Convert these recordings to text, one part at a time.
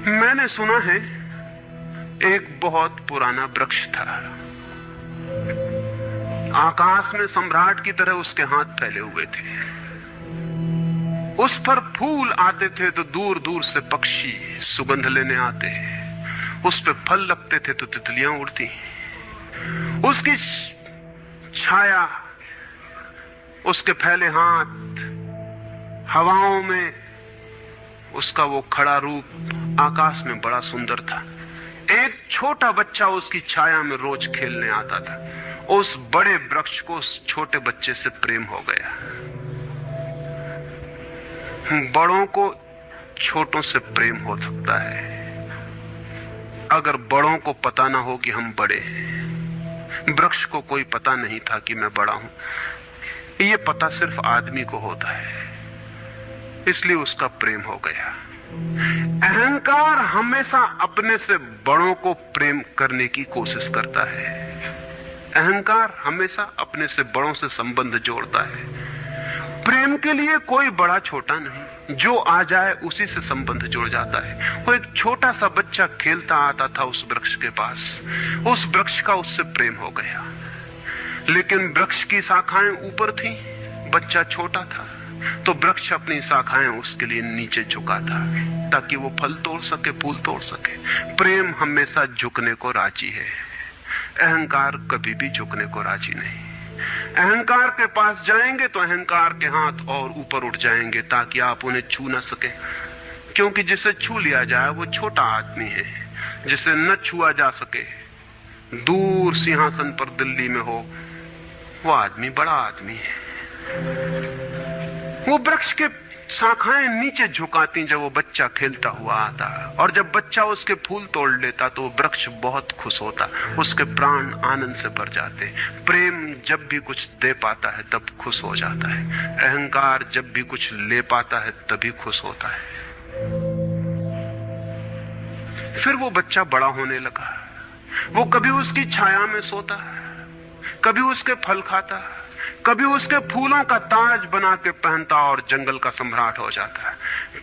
मैंने सुना है एक बहुत पुराना वृक्ष था। आकाश में सम्राट की तरह उसके हाथ फैले हुए थे। उस पर फूल आते थे तो दूर दूर से पक्षी सुगंध लेने आते। उस पे फल लगते थे तो तितलियां उड़ती। उसकी छाया, उसके फैले हाथ, हवाओं में उसका वो खड़ा रूप आकाश में बड़ा सुंदर था। एक छोटा बच्चा उसकी छाया में रोज खेलने आता था। उस बड़े वृक्ष को उस छोटे बच्चे से प्रेम हो गया। बड़ों को छोटों से प्रेम हो सकता है अगर बड़ों को पता ना हो कि हम बड़े हैं। वृक्ष को कोई पता नहीं था कि मैं बड़ा हूं। ये पता सिर्फ आदमी को होता है, इसलिए उसका प्रेम हो गया। अहंकार हमेशा अपने से बड़ों को प्रेम करने की कोशिश करता है। अहंकार हमेशा अपने से बड़ों से संबंध जोड़ता है। प्रेम के लिए कोई बड़ा छोटा नहीं, जो आ जाए उसी से संबंध जुड़ जाता है। वो एक छोटा सा बच्चा खेलता आता था उस वृक्ष के पास। उस वृक्ष का उससे प्रेम हो गया। लेकिन वृक्ष की शाखाएं ऊपर थी, बच्चा छोटा था, तो वृक्ष अपनी शाखाएं उसके लिए नीचे झुका था ताकि वो फल तोड़ सके, फूल तोड़ सके। प्रेम हमेशा झुकने को राजी है, अहंकार कभी भी झुकने को राजी नहीं। अहंकार के पास जाएंगे तो अहंकार के हाथ और ऊपर उठ जाएंगे ताकि आप उन्हें छू ना सके, क्योंकि जिसे छू लिया जाए वो छोटा आदमी है। जिसे न छुआ जा सके, दूर सिंहासन पर दिल्ली में हो, वो आदमी बड़ा आदमी है। वो वृक्ष के शाखाएं नीचे झुकाती जब वो बच्चा खेलता हुआ आता, और जब बच्चा उसके फूल तोड़ लेता तो वृक्ष बहुत खुश होता, उसके प्राण आनंद से भर जाते। प्रेम जब भी कुछ दे पाता है तब खुश हो जाता है। अहंकार जब भी कुछ ले पाता है तभी खुश होता है। फिर वो बच्चा बड़ा होने लगा। वो कभी उसकी छाया में सोता, कभी उसके फल खाता, कभी उसके फूलों का ताज बना के पहनता और जंगल का सम्राट हो जाता है।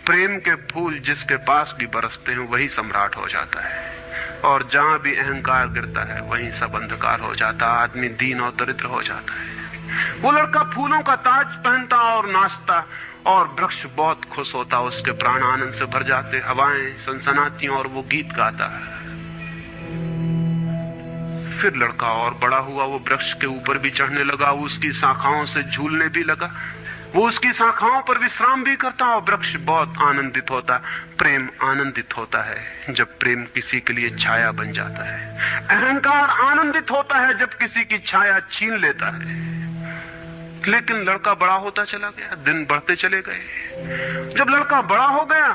प्रेम के फूल जिसके पास भी बरसते हैं वही सम्राट हो जाता है, और जहां भी अहंकार गिरता है वहीं सब अंधकार हो जाता है। आदमी दीन और दरिद्र हो जाता है। वो लड़का फूलों का ताज पहनता और नाचता, और वृक्ष बहुत खुश होता, उसके प्राण आनंद से भर जाते, हवाएं सनसनाती और वो गीत गाता है। फिर लड़का और बड़ा हुआ, वो वृक्ष के ऊपर भी चढ़ने लगा, वो उसकी शाखाओं से झूलने भी लगा, वो उसकी शाखाओं पर विश्राम भी करता, और वृक्ष बहुत आनंदित होता। प्रेम आनंदित होता है जब प्रेम किसी के लिए छाया बन जाता है। अहंकार आनंदित होता है जब किसी की छाया छीन लेता है। लेकिन लड़का बड़ा होता चला गया, दिन बढ़ते चले गए। जब लड़का बड़ा हो गया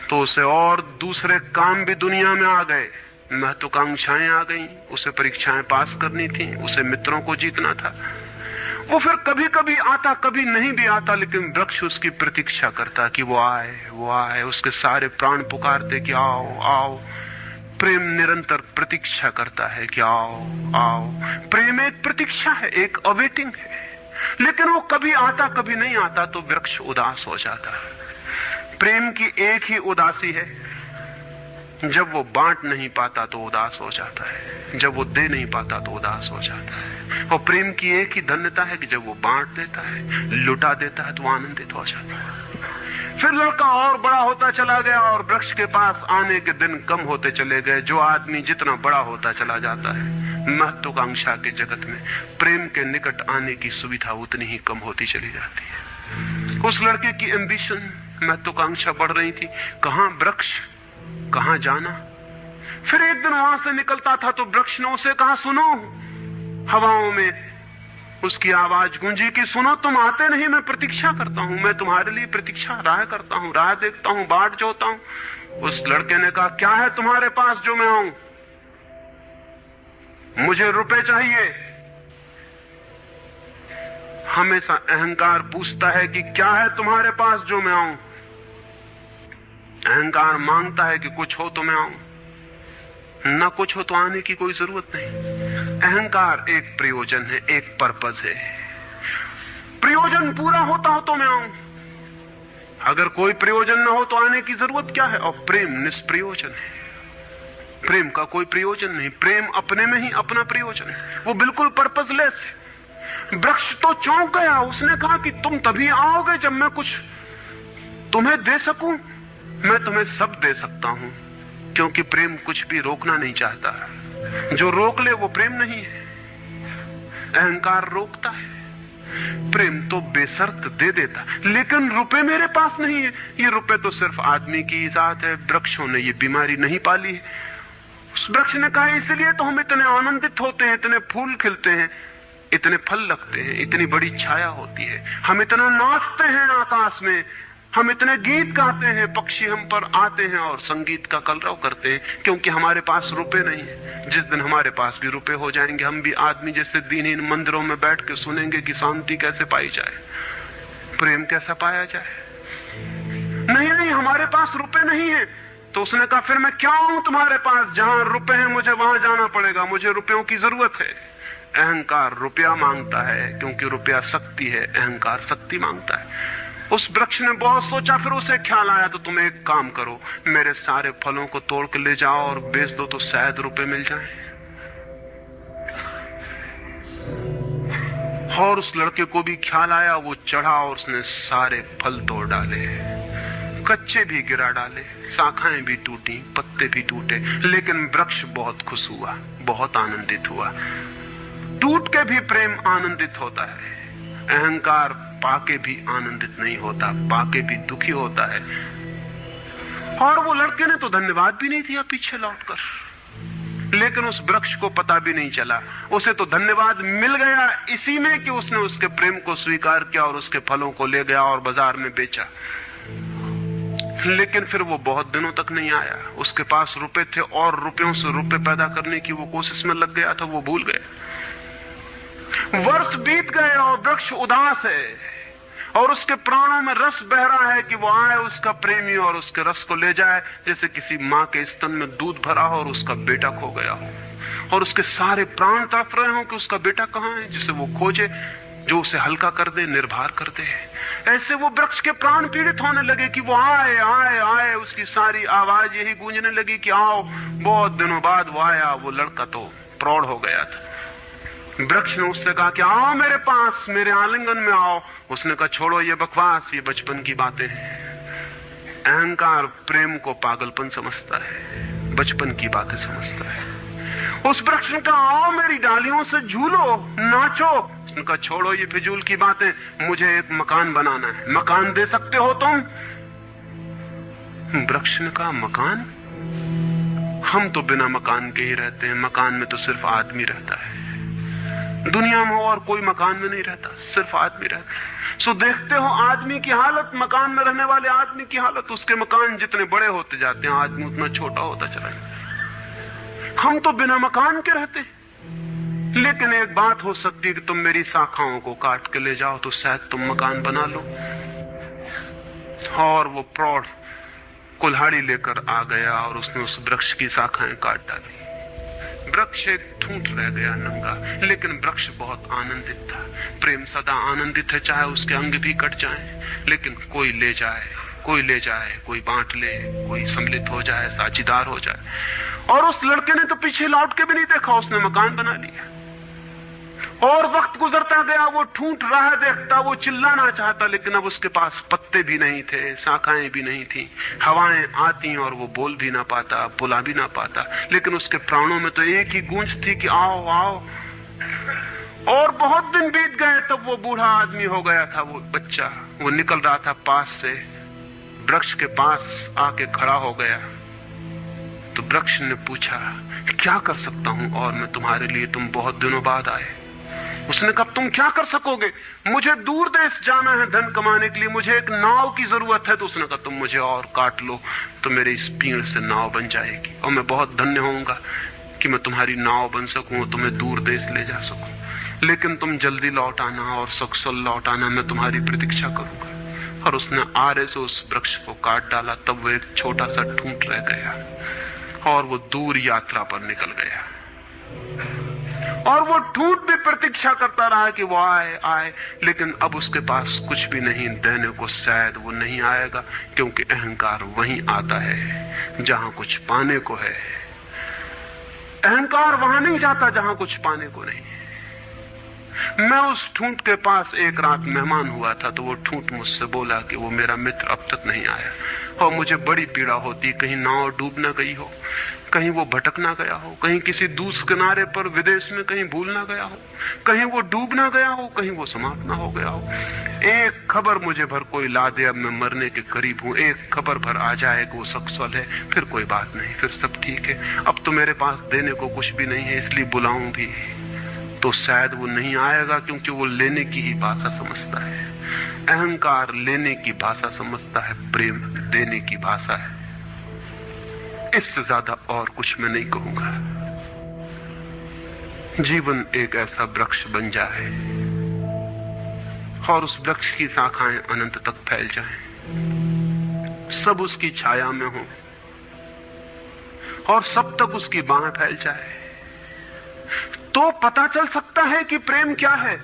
तो उसे और दूसरे काम भी दुनिया में आ गए, महत्वाकांक्षाएं आ गईं, उसे परीक्षाएं पास करनी थी, उसे मित्रों को जीतना था। वो फिर कभी कभी आता, कभी नहीं भी आता, लेकिन वृक्ष उसकी प्रतीक्षा करता कि वो आए, वो आए। उसके सारे प्राण पुकारते कि आओ आओ। प्रेम निरंतर प्रतीक्षा करता है कि आओ आओ। प्रेम एक प्रतीक्षा है, एक अवेटिंग है। लेकिन वो कभी आता, कभी नहीं आता, तो वृक्ष उदास हो जाता है। प्रेम की एक ही उदासी है, जब वो बांट नहीं पाता तो उदास हो जाता है, जब वो दे नहीं पाता तो उदास हो जाता है। और प्रेम की एक ही धन्यता है कि जब वो बांट देता है, लुटा देता है, तो आनंदित हो जाता है। फिर लड़का और बड़ा होता चला गया, और वृक्ष के पास आने के दिन कम होते चले गए। जो आदमी जितना बड़ा होता चला जाता है, महत्वाकांक्षा के जगत में प्रेम के निकट आने की सुविधा उतनी ही कम होती चली जाती है। उस लड़के की एम्बिशन, महत्वाकांक्षा बढ़ रही थी। कहां वृक्ष, कहां जाना। फिर एक दिन वहां से निकलता था तो वृक्ष ने उसे कहा, सुनो। हवाओं में उसकी आवाज गूंजी कि सुनो, तुम आते नहीं, मैं प्रतीक्षा करता हूं, मैं तुम्हारे लिए प्रतीक्षा, राह करता हूं, राह देखता हूं, बाट जोता हूं। उस लड़के ने कहा, क्या है तुम्हारे पास जो मैं आऊं? मुझे रुपए चाहिए। हमेशा अहंकार पूछता है कि क्या है तुम्हारे पास जो मैं आऊं। अहंकार मांगता है कि कुछ हो तो मैं आऊं, ना कुछ हो तो आने की कोई जरूरत नहीं। अहंकार एक प्रयोजन है, एक पर्पस है। प्रयोजन पूरा होता हो तो मैं आऊं, अगर कोई प्रयोजन ना हो तो आने की जरूरत क्या है? और प्रेम निष्प्रयोजन है, प्रेम का कोई प्रयोजन नहीं। प्रेम अपने में ही अपना प्रयोजन है, वो बिल्कुल पर्पसलेस है। वृक्ष तो चौंक गया, उसने कहा कि तुम तभी आओगे जब मैं कुछ तुम्हें दे सकूं। मैं तुम्हें सब दे सकता हूं, क्योंकि प्रेम कुछ भी रोकना नहीं चाहता। जो रोक ले वो प्रेम नहीं है। अहंकार रोकता है, प्रेम तो बेशर्त दे देता। लेकिन रुपए मेरे पास नहीं है। ये रुपए तो सिर्फ आदमी की इजाद है, वृक्षों ने ये बीमारी नहीं पाली है। उस वृक्ष ने कहा इसलिए तो हम इतने आनंदित होते हैं, इतने फूल खिलते हैं, इतने फल लगते हैं, इतनी बड़ी छाया होती है, हम इतना नाचते हैं आकाश में, हम इतने गीत गाते हैं, पक्षी हम पर आते हैं और संगीत का कलरव करते हैं, क्योंकि हमारे पास रुपए नहीं है। जिस दिन हमारे पास भी रुपए हो जाएंगे, हम भी आदमी जैसे दीनहीन मंदिरों में बैठ के सुनेंगे कि शांति कैसे पाई जाए, प्रेम कैसा पाया जाए। नहीं नहीं, हमारे पास रुपए नहीं है। तो उसने कहा फिर मैं क्या हूं तुम्हारे पास? जहां रुपए हैं मुझे वहां जाना पड़ेगा, मुझे रुपयों की जरूरत है। अहंकार रुपया मांगता है, क्योंकि रुपया शक्ति है, अहंकार शक्ति मांगता है। उस वृक्ष ने बहुत सोचा, फिर उसे ख्याल आया तो तुम एक काम करो, मेरे सारे फलों को तोड़ के ले जाओ और बेच दो तो शायद रुपए मिल जाएं। और उस लड़के को भी ख्याल आया, वो चढ़ा और उसने सारे फल तोड़ डाले, कच्चे भी गिरा डाले, शाखाएं भी टूटी, पत्ते भी टूटे, लेकिन वृक्ष बहुत खुश हुआ, बहुत आनंदित हुआ। टूट के भी प्रेम आनंदित होता है, अहंकार पाके भी आनंदित नहीं होता, पाके भी दुखी होता है। और वो लड़के ने तो धन्यवाद भी नहीं दिया पीछे लौटकर, लेकिन उस वृक्ष को पता भी नहीं चला, उसे तो धन्यवाद मिल गया इसी में कि उसने उसके प्रेम को स्वीकार किया और उसके फलों को ले गया और बाजार में बेचा। लेकिन फिर वो बहुत दिनों तक नहीं आया। उसके पास रुपए थे और रुपयों से रुपए पैदा करने की वो कोशिश में लग गया था, वो भूल गया। वर्ष बीत गए और वृक्ष उदास है और उसके प्राणों में रस बह रहा है कि वो आए उसका प्रेमी और उसके रस को ले जाए, जैसे किसी माँ के स्तन में दूध भरा हो और उसका बेटा खो गया हो और उसके सारे प्राण तड़प रहे हो कि उसका बेटा कहाँ है, जिसे वो खोजे, जो उसे हल्का कर दे, निर्भर कर दे। ऐसे वो वृक्ष के प्राण पीड़ित होने लगे कि वो आए आए आए, उसकी सारी आवाज यही गूंजने लगी कि आओ। बहुत दिनों बाद वो आया। वो लड़का तो प्रौढ़ हो गया था। वृक्ष ने उससे कहा कि आओ मेरे पास, मेरे आलिंगन में आओ। उसने कहा छोड़ो ये बकवास, ये बचपन की बातें हैं। अहंकार प्रेम को पागलपन समझता है, बचपन की बातें समझता है। उस वृक्ष ने कहा आओ मेरी डालियों से झूलो, नाचो। उसने कहा छोड़ो ये फिजूल की बातें, मुझे एक मकान बनाना है। मकान दे सकते हो तुम? वृक्ष ने कहा मकान? हम तो बिना मकान के ही रहते हैं, मकान में तो सिर्फ आदमी रहता है। दुनिया में और कोई मकान में नहीं रहता, सिर्फ आदमी रहता है। सो देखते हो आदमी की हालत, मकान में रहने वाले आदमी की हालत। उसके मकान जितने बड़े होते जाते हैं, आदमी उतना छोटा होता चला जाता है। हम तो बिना मकान के रहते हैं। लेकिन एक बात हो सकती है कि तुम मेरी शाखाओं को काट के ले जाओ तो शायद तुम मकान बना लो। और वो प्रौढ़ कुल्हाड़ी लेकर आ गया और उसने उस वृक्ष की शाखाएं काट डाली। वृक्ष एक ठूंठ रह गया नंगा, लेकिन वृक्ष बहुत आनंदित था। प्रेम सदा आनंदित है, चाहे उसके अंग भी कट जाएं, लेकिन कोई ले जाए, कोई ले जाए, कोई बांट ले, कोई सम्मिलित हो जाए, साझीदार हो जाए। और उस लड़के ने तो पीछे लौट के भी नहीं देखा, उसने मकान बना लिया। और वक्त गुजरता गया, वो ठूंठ राह देखता, वो चिल्लाना चाहता, लेकिन अब उसके पास पत्ते भी नहीं थे, शाखाएं भी नहीं थी। हवाएं आती और वो बोल भी ना पाता, बुला भी ना पाता, लेकिन उसके प्राणों में तो एक ही गूंज थी कि आओ आओ। और बहुत दिन बीत गए, तब वो बूढ़ा आदमी हो गया था। वो बच्चा, वो निकल रहा था पास से, वृक्ष के पास आके खड़ा हो गया। तो वृक्ष ने पूछा क्या कर सकता हूं और मैं तुम्हारे लिए? तुम बहुत दिनों बाद आए। उसने कहा तुम क्या कर सकोगे? मुझे दूर देश जाना है धन कमाने के लिए, मुझे एक नाव की जरूरत है। तो उसने कहा तुम मुझे और काट लो तो मेरे इस पीड़ से नाव बन जाएगी और मैं बहुत धन्य होऊंगा कि मैं तुम्हारी नाव बन सकूं और तुम्हें दूर देश ले जा सकूं। लेकिन तुम जल्दी लौट आना और सकुशल लौट आना, मैं तुम्हारी प्रतीक्षा करूंगा। और उसने आरे से उस वृक्ष को काट डाला। तब वो एक छोटा सा ठूंठ रह गया और वो दूर यात्रा पर निकल गया। और वो ठूंठ भी प्रतीक्षा करता रहा कि वो आए आए, लेकिन अब उसके पास कुछ भी नहीं देने को, शायद वो नहीं आएगा, क्योंकि अहंकार वहीं आता है जहां कुछ पाने को है। अहंकार वहां नहीं जाता जहां कुछ पाने को नहीं। मैं उस ठूंठ के पास एक रात मेहमान हुआ था, तो वो ठूंठ मुझसे बोला कि वो मेरा मित्र अब तक नहीं आया, और मुझे बड़ी पीड़ा होती, कहीं नाव डूब ना गई हो, कहीं वो भटक ना गया हो, कहीं किसी दूसरे किनारे पर विदेश में कहीं भूल ना गया हो, कहीं वो डूब ना गया हो, कहीं वो समाप्त ना हो गया हो। एक खबर मुझे भर कोई ला दे, अब मैं मरने के करीब हूं, एक खबर भर आ जाए कि वो सकुशल है, फिर कोई बात नहीं, फिर सब ठीक है। अब तो मेरे पास देने को कुछ भी नहीं है, इसलिए बुलाऊं भी तो शायद वो नहीं आएगा, क्योंकि वो लेने की ही भाषा समझता है। अहंकार लेने की भाषा समझता है, प्रेम देने की भाषा है। इससे ज्यादा और कुछ मैं नहीं कहूंगा। जीवन एक ऐसा वृक्ष बन जाए और उस वृक्ष की शाखाएं अनंत तक फैल जाएं, सब उसकी छाया में हो और सब तक उसकी बाहें फैल जाए, तो पता चल सकता है कि प्रेम क्या है।